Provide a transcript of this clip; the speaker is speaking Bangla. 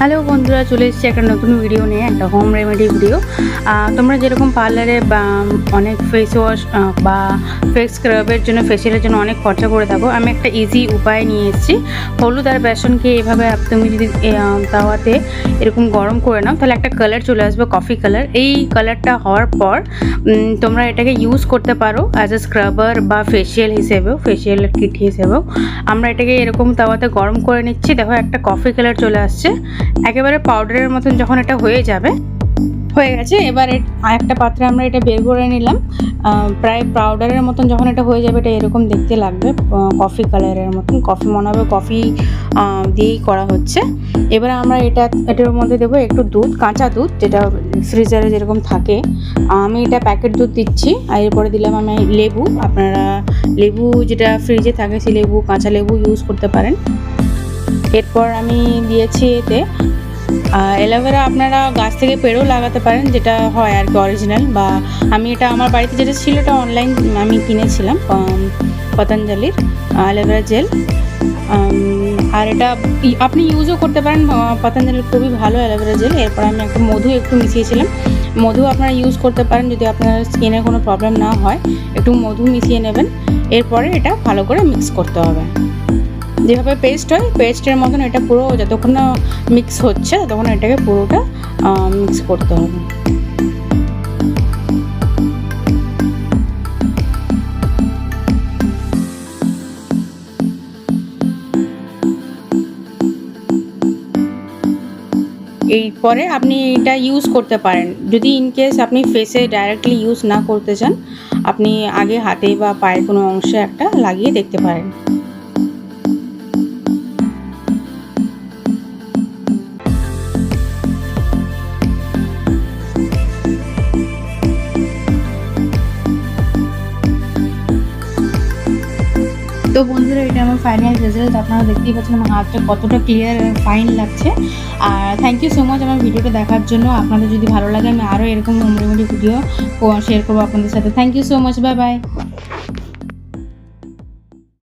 হ্যালো বন্ধুরা, চলে এসেছি একটা নতুন ভিডিও নিয়ে, একটা হোম রেমেডি ভিডিও। তোমরা যেরকম পার্লারে অনেক ফেস ওয়াশ বা ফেস স্ক্রাবের জন্য, ফেসিয়ালের জন্য অনেক খরচা করে থাকো, আমি একটা ইজি উপায় নিয়ে এসেছি। হলুদ আর বেসনকে এভাবে তুমি যদি তাওয়াতে এরকম গরম করে নাও, তাহলে একটা কালার চলে আসবে, কফি কালার। এই কালারটা হওয়ার পর তোমরা এটাকে ইউজ করতে পারো অ্যাজ এ স্ক্রাবার বা ফেসিয়াল হিসেবেও, ফেসিয়াল কিট হিসেবেও। আমরা এটাকে এরকম তাওয়াতে গরম করে নিচ্ছি। দেখো একটা কফি কালার চলে আসছে, একেবারে পাউডারের মতন। যখন এটা হয়ে যাবে, হয়ে গেছে, এবার একটা পাত্রে আমরা এটা বের করে নিলাম। প্রায় পাউডারের মতন যখন এটা হয়ে যাবে, এটা এরকম দেখতে লাগবে, কফি কালারের মতন। কফি মনে হবে কফি দিয়েই করা হচ্ছে। এবার আমরা এটার মধ্যে দেবো একটু দুধ, কাঁচা দুধ, যেটা ফ্রিজারে যেরকম থাকে। আমি এটা প্যাকেট দুধ দিচ্ছি। আর এরপরে দিলাম আমি লেবু। আপনারা লেবু যেটা ফ্রিজে থাকে, সেই লেবু, কাঁচা লেবু ইউজ করতে পারেন। এরপর আমি দিয়েছি এতে অ্যালোভেরা। আপনারা গাছ থেকে পেড়েও লাগাতে পারেন, যেটা হয় আর কি অরিজিনাল। বা আমি এটা আমার বাড়িতে যেটা ছিল, এটা অনলাইন আমি কিনেছিলাম, পতঞ্জলির অ্যালোভেরা জেল। আর এটা আপনি ইউজও করতে পারেন, পতঞ্জলির খুবই ভালো অ্যালোভেরা জেল। এরপর আমি একটা মধু একটু মিশিয়েছিলাম। মধু আপনারা ইউজ করতে পারেন যদি আপনার স্কিনের কোনো প্রবলেম না হয়, একটু মধু মিশিয়ে নেবেন। এরপরে এটা ভালো করে মিক্স করতে হবে, যেভাবে পেস্ট হয় পেস্টের মতন। এটা পুরো যতক্ষণ না মিক্স হচ্ছে, ততক্ষণ এটাকে পুরোটা মিক্স করতে হবে। এরপরে আপনি এটা ইউজ করতে পারেন। যদি ইনকেস আপনি ফেসে ডাইরেক্টলি ইউজ না করতে চান, আপনি আগে হাতে বা পায়ের কোনো অংশে একটা লাগিয়ে দেখতে পারেন। তো বন্ধুরা, এটা আমার ফাইনাল রেজাল্ট। আপনারা দেখতেই পাচ্ছেন আমার হাতটা কতটা ক্লিয়ার, ফাইন লাগছে। আর থ্যাংক ইউ সো মাচ আমার ভিডিওটা দেখার জন্য। আপনাদের যদি ভালো লাগে, আমি আরও এরকম হোম রেমেডি ভিডিও শেয়ার করবো আপনাদের সাথে। Thank you so much, bye by.